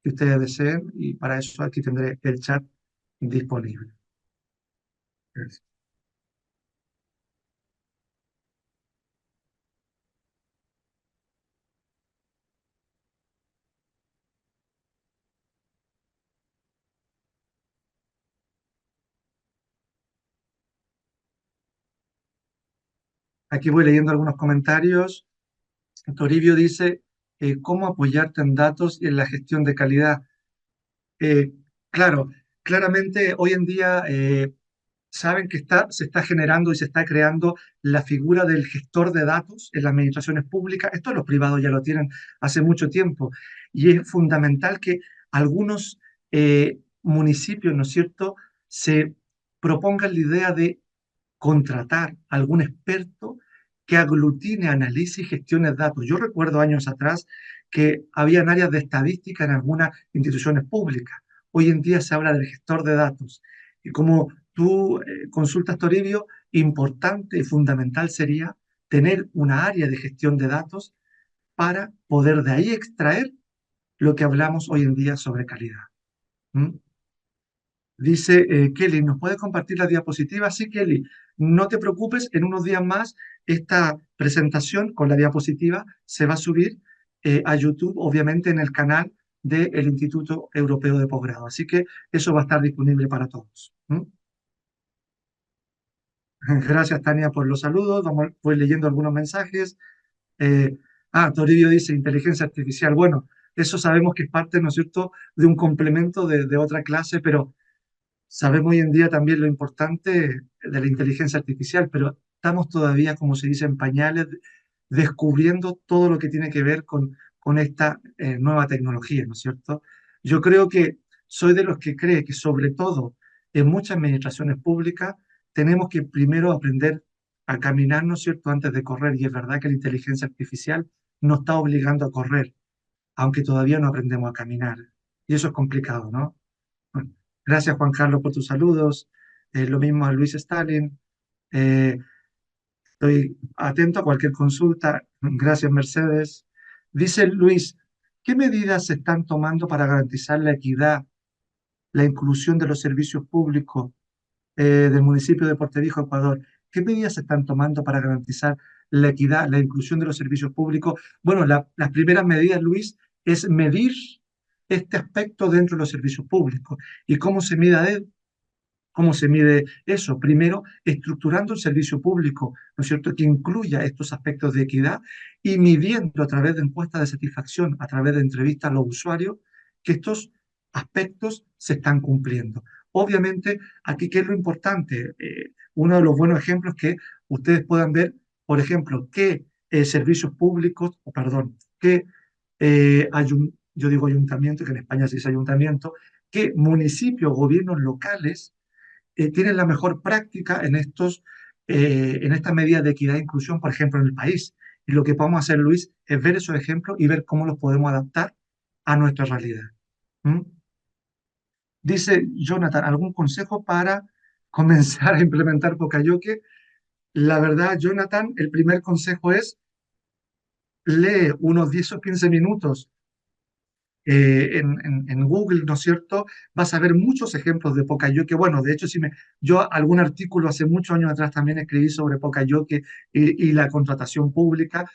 que ustedes deseen y para eso aquí tendré el chat disponible. Gracias. Aquí voy leyendo algunos comentarios. Toribio dice, ¿cómo apoyarte en datos y en la gestión de calidad? Eh, claro, claramente hoy en día saben que se está generando y se está creando la figura del gestor de datos en las administraciones públicas. Esto los privados ya lo tienen hace mucho tiempo y es fundamental que algunos municipios, ¿no es cierto?, se propongan la idea de contratar a algún experto que aglutine, analice y gestione datos. Yo recuerdo años atrás que habían áreas de estadística en algunas instituciones públicas. Hoy en día se habla del gestor de datos. Y como tú consultas, Toribio, importante y fundamental sería tener una área de gestión de datos para poder de ahí extraer lo que hablamos hoy en día sobre calidad. ¿Mm? Dice Kelly, ¿nos puedes compartir la diapositiva? Sí, Kelly, no te preocupes, en unos días más esta presentación con la diapositiva se va a subir a YouTube, obviamente en el canal del Instituto Europeo de Posgrado. Así que eso va a estar disponible para todos. ¿Mm? Gracias, Tania, por los saludos. Voy leyendo algunos mensajes. Eh, Toribio dice inteligencia artificial. Bueno, eso sabemos que es parte, ¿no es cierto?, de un complemento de otra clase, pero sabemos hoy en día también lo importante de la inteligencia artificial, pero estamos todavía, como se dice, en pañales, descubriendo todo lo que tiene que ver con esta nueva tecnología, ¿no es cierto? Yo creo que soy de los que cree que sobre todo en muchas administraciones públicas tenemos que primero aprender a caminar, ¿no es cierto?, antes de correr. Y es verdad que la inteligencia artificial nos está obligando a correr, aunque todavía no aprendemos a caminar. Y eso es complicado, ¿no? Bueno, gracias, Juan Carlos, por tus saludos. Lo mismo a Luis Stalin. Eh, Estoy atento a cualquier consulta. Gracias, Mercedes. Dice Luis, ¿qué medidas se están tomando para garantizar la equidad, la inclusión de los servicios públicos del municipio de Portoviejo, Ecuador? ¿Qué medidas se están tomando para garantizar la equidad, la inclusión de los servicios públicos? Bueno, las primeras medidas, Luis, es medir este aspecto dentro de los servicios públicos. ¿Y cómo se mide? ¿Cómo se mide eso? Primero, estructurando el servicio público, ¿no es cierto?, que incluya estos aspectos de equidad y midiendo a través de encuestas de satisfacción, a través de entrevistas a los usuarios, que estos aspectos se están cumpliendo. Obviamente, aquí, ¿qué es lo importante? Uno de los buenos ejemplos que ustedes puedan ver, por ejemplo, qué servicios públicos, o perdón, qué yo digo ayuntamiento, que en España se dice ayuntamiento, qué municipios, gobiernos locales tienen la mejor práctica en estas medidas de equidad e inclusión, por ejemplo, en el país. Y lo que podemos hacer, Luis, es ver esos ejemplos y ver cómo los podemos adaptar a nuestra realidad. ¿Mm? Dice Jonathan, ¿algún consejo para comenzar a implementar Pocayoke? La verdad, Jonathan, el primer consejo es lee unos 10 o 15 minutos en Google, ¿no es cierto? Vas a ver muchos ejemplos de Pocayoke. Bueno, de hecho, yo algún artículo hace muchos años atrás también escribí sobre Pocayoke y la contratación pública,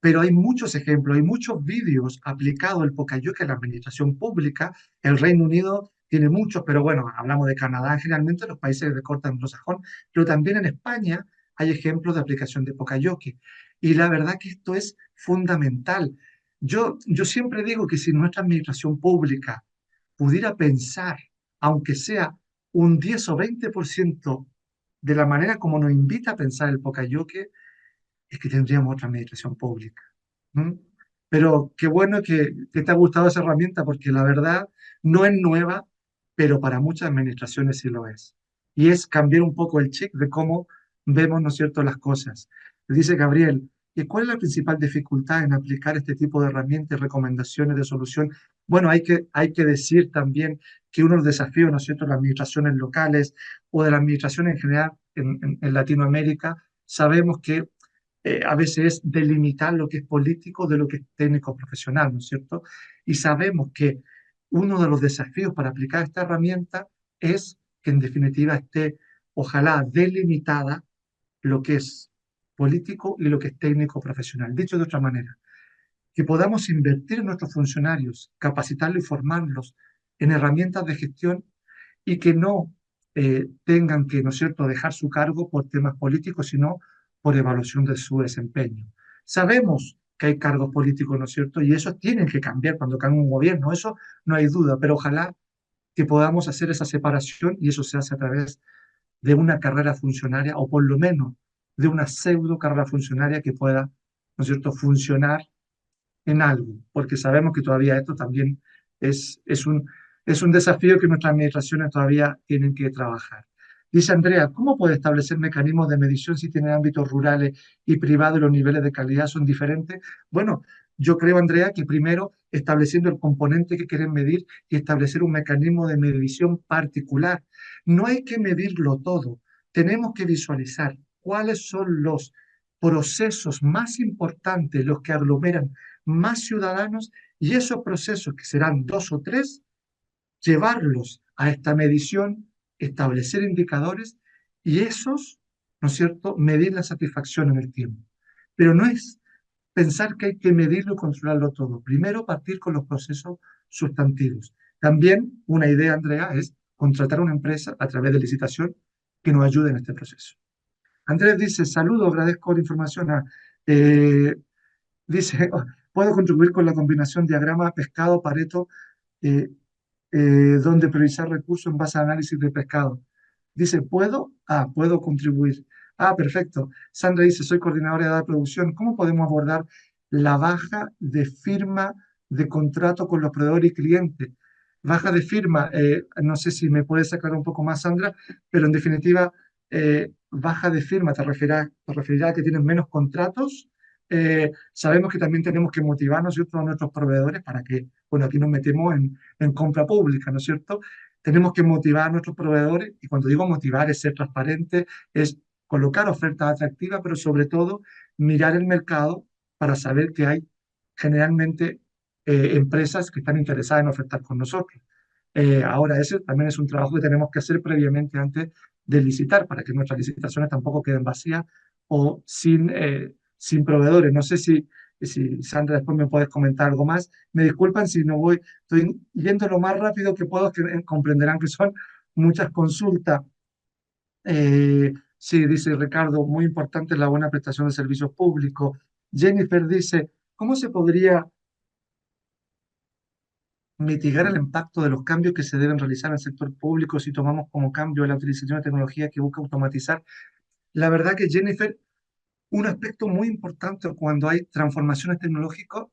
pero hay muchos ejemplos, hay muchos vídeos aplicados al Pocayoke en la administración pública. El Reino Unido tiene muchos, pero bueno, hablamos de Canadá, generalmente los países de corte anglosajón, pero también en España hay ejemplos de aplicación de Pocayoke. Y la verdad que esto es fundamental. Yo siempre digo que si nuestra administración pública pudiera pensar, aunque sea un 10 o 20% de la manera como nos invita a pensar el Pocayoke, es que tendríamos otra administración pública. ¿Mm? Pero qué bueno que te ha gustado esa herramienta, porque la verdad no es nueva, pero para muchas administraciones sí lo es. Y es cambiar un poco el chip de cómo vemos, ¿no es cierto?, las cosas. Dice Gabriel, ¿y cuál es la principal dificultad en aplicar este tipo de herramientas y recomendaciones de solución? Bueno, hay que decir también que uno de los desafíos, ¿no es cierto?, de las administraciones locales o de la administración en general en Latinoamérica, sabemos que a veces es delimitar lo que es político de lo que es técnico profesional, ¿no es cierto? Y sabemos que uno de los desafíos para aplicar esta herramienta es que en definitiva esté, ojalá, delimitada lo que es político y lo que es técnico profesional. Dicho de otra manera, que podamos invertir en nuestros funcionarios, capacitarlos y formarlos en herramientas de gestión y que no tengan que, ¿no es cierto?, dejar su cargo por temas políticos, sino por evaluación de su desempeño. Sabemos que hay cargos políticos, ¿no es cierto?, y eso tienen que cambiar cuando cambie un gobierno, eso no hay duda, pero ojalá que podamos hacer esa separación y eso se hace a través de una carrera funcionaria o por lo menos de una pseudo carrera funcionaria que pueda, ¿no es cierto?, funcionar en algo, porque sabemos que todavía esto también es, es un, es un desafío que nuestras administraciones todavía tienen que trabajar. Dice Andrea, ¿cómo puede establecer mecanismos de medición si tiene ámbitos rurales y privados y los niveles de calidad son diferentes? Bueno, yo creo, Andrea, que primero estableciendo el componente que quieren medir y establecer un mecanismo de medición particular. No hay que medirlo todo, tenemos que visualizar cuáles son los procesos más importantes, los que aglomeran más ciudadanos y esos procesos, que serán dos o tres, llevarlos a esta medición, establecer indicadores y esos, ¿no es cierto?, medir la satisfacción en el tiempo. Pero no es pensar que hay que medirlo y controlarlo todo. Primero, partir con los procesos sustantivos. También una idea, Andrea, es contratar una empresa a través de licitación que nos ayude en este proceso. Andrés dice, saludo, agradezco la información. Dice, puedo contribuir con la combinación diagrama pescado-pareto, eh, donde priorizar recursos en base a análisis de pescado. Dice, ¿puedo? Puedo contribuir. Perfecto. Sandra dice, soy coordinadora de producción. ¿Cómo podemos abordar la baja de firma de contrato con los proveedores y clientes? Baja de firma, no sé si me puedes aclarar un poco más, Sandra, pero en definitiva, baja de firma, te referirá a que tienen menos contratos. Sabemos que también tenemos que motivar, ¿no es cierto?, a nuestros proveedores para que, bueno, aquí nos metemos en compra pública, ¿no es cierto? Tenemos que motivar a nuestros proveedores, y cuando digo motivar es ser transparente, es colocar ofertas atractivas, pero sobre todo mirar el mercado para saber que hay generalmente empresas que están interesadas en ofertar con nosotros. Ahora, ese también es un trabajo que tenemos que hacer previamente antes de licitar, para que nuestras licitaciones tampoco queden vacías o sin proveedores. No sé si Sandra después me puedes comentar algo más. Me disculpan si no voy, estoy yendo lo más rápido que puedo, que comprenderán que son muchas consultas. Sí, dice Ricardo, muy importante la buena prestación de servicios públicos. Jennifer dice, ¿cómo se podría mitigar el impacto de los cambios que se deben realizar en el sector público si tomamos como cambio la utilización de tecnología que busca automatizar? La verdad que, Jennifer, un aspecto muy importante cuando hay transformaciones tecnológicas,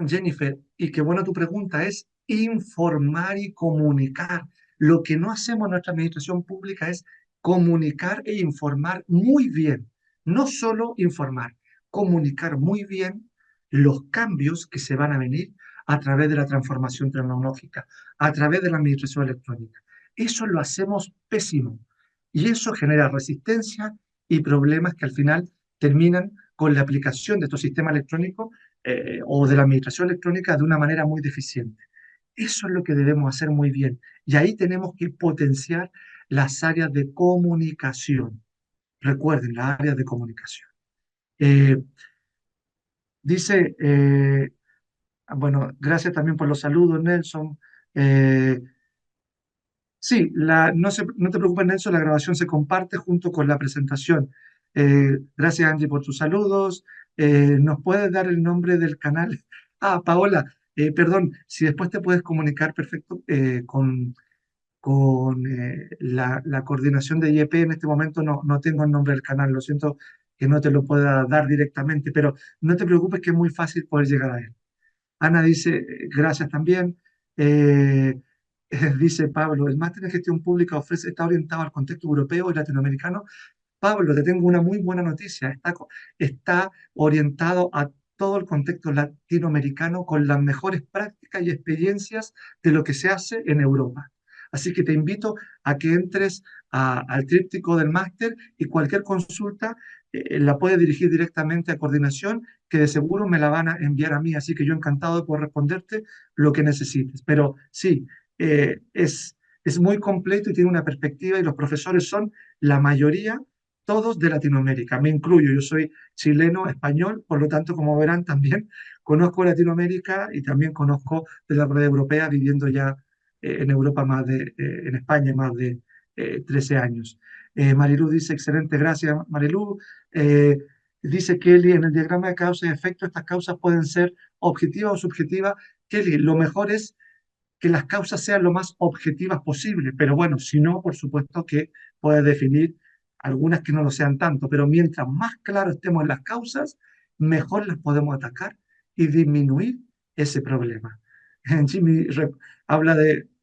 Jennifer, y qué buena tu pregunta, es informar y comunicar. Lo que no hacemos en nuestra administración pública es comunicar e informar muy bien. No solo informar, comunicar muy bien los cambios que se van a venir a través de la transformación tecnológica, a través de la administración electrónica. Eso lo hacemos pésimo y eso genera resistencia y problemas que al final terminan con la aplicación de estos sistemas electrónicos o de la administración electrónica de una manera muy deficiente. Eso es lo que debemos hacer muy bien. Y ahí tenemos que potenciar las áreas de comunicación. Recuerden, las áreas de comunicación. Eh, dice, bueno, gracias también por los saludos, Nelson. Eh, sí, no te preocupes, Nelson, la grabación se comparte junto con la presentación. Gracias, Angie, por tus saludos. ¿Nos puedes dar el nombre del canal? Ah, Paola, perdón, si después te puedes comunicar perfecto con la coordinación de IEP, en este momento no tengo el nombre del canal, lo siento que no te lo pueda dar directamente, pero no te preocupes que es muy fácil poder llegar a él. Ana dice, gracias también. Eh, dice Pablo, el máster en gestión pública está orientado al contexto europeo y latinoamericano. Pablo, te tengo una muy buena noticia. Está orientado a todo el contexto latinoamericano con las mejores prácticas y experiencias de lo que se hace en Europa. Así que te invito a que entres al tríptico del máster y cualquier consulta la puedes dirigir directamente a coordinación, que de seguro me la van a enviar a mí. Así que yo encantado de poder responderte lo que necesites. Pero sí, es muy completo y tiene una perspectiva y los profesores son la mayoría todos de Latinoamérica, me incluyo, yo soy chileno, español, por lo tanto, como verán, también conozco Latinoamérica y también conozco de la red europea, viviendo ya en Europa en España más de 13 años. Marilú dice, excelente, gracias Marilú. Eh, dice Kelly, en el diagrama de causa y efecto, estas causas pueden ser objetivas o subjetivas. Kelly, lo mejor es que las causas sean lo más objetivas posible, pero bueno, si no, por supuesto que puedes definir algunas que no lo sean tanto, pero mientras más claro estemos en las causas, mejor las podemos atacar y disminuir ese problema. Jimmy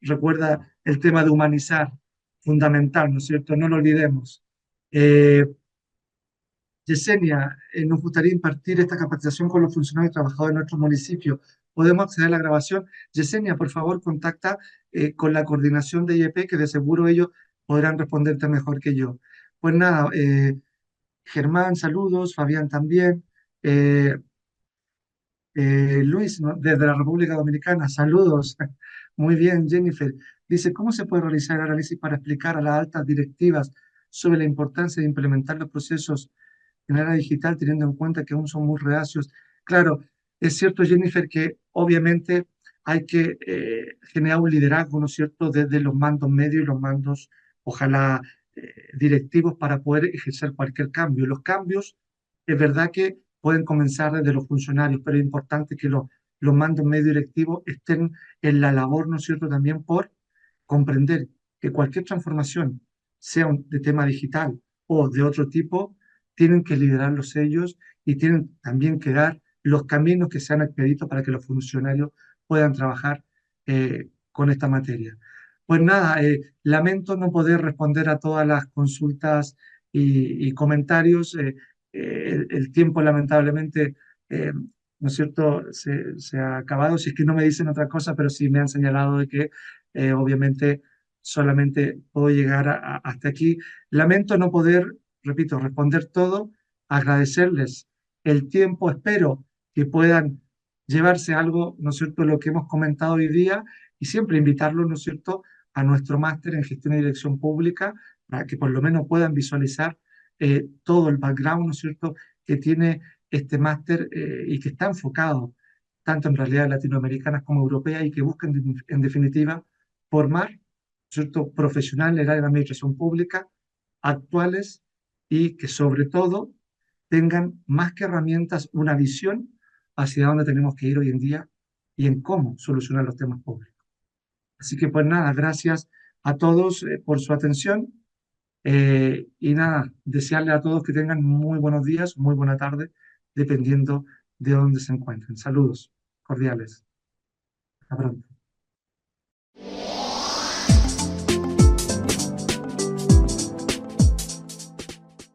recuerda el tema de humanizar, fundamental, ¿no es cierto? No lo olvidemos. Eh, Yesenia, nos gustaría impartir esta capacitación con los funcionarios y trabajadores de nuestro municipio. ¿Podemos acceder a la grabación? Yesenia, por favor, contacta con la coordinación de IEP, que de seguro ellos podrán responderte mejor que yo. Pues nada, Germán, saludos, Fabián también. Eh, Luis, ¿no? Desde la República Dominicana, saludos. Muy bien, Jennifer. Dice, ¿cómo se puede realizar el análisis para explicar a las altas directivas sobre la importancia de implementar los procesos en la era digital, teniendo en cuenta que aún son muy reacios? Claro, es cierto, Jennifer, que obviamente hay que generar un liderazgo, ¿no es cierto?, desde los mandos medios y los mandos, ojalá, directivos para poder ejercer cualquier cambio. Los cambios, es verdad que pueden comenzar desde los funcionarios, pero es importante que los mandos medios directivos estén en la labor, ¿no es cierto?, también por comprender que cualquier transformación, sea de tema digital o de otro tipo, tienen que liderarlos ellos y tienen también que dar los caminos que sean expeditos para que los funcionarios puedan trabajar con esta materia. Pues nada, lamento no poder responder a todas las consultas y comentarios. El tiempo lamentablemente, ¿no es cierto?, se ha acabado. Si es que no me dicen otra cosa, pero sí me han señalado de que obviamente solamente puedo llegar hasta aquí. Lamento no poder, repito, responder todo, agradecerles el tiempo. Espero que puedan llevarse algo, ¿no es cierto?, lo que hemos comentado hoy día, y siempre invitarlos, ¿no es cierto?, a nuestro máster en gestión y dirección pública, para que por lo menos puedan visualizar todo el background, ¿no es cierto?, que tiene este máster y que está enfocado tanto en realidades latinoamericanas como europeas y que buscan en definitiva formar, ¿no es cierto?, profesionales del área de la administración pública actuales y que sobre todo tengan más que herramientas una visión hacia dónde tenemos que ir hoy en día y en cómo solucionar los temas públicos. Así que pues nada, gracias a todos por su atención y nada, desearle a todos que tengan muy buenos días, muy buena tarde, dependiendo de dónde se encuentren. Saludos cordiales. Hasta pronto.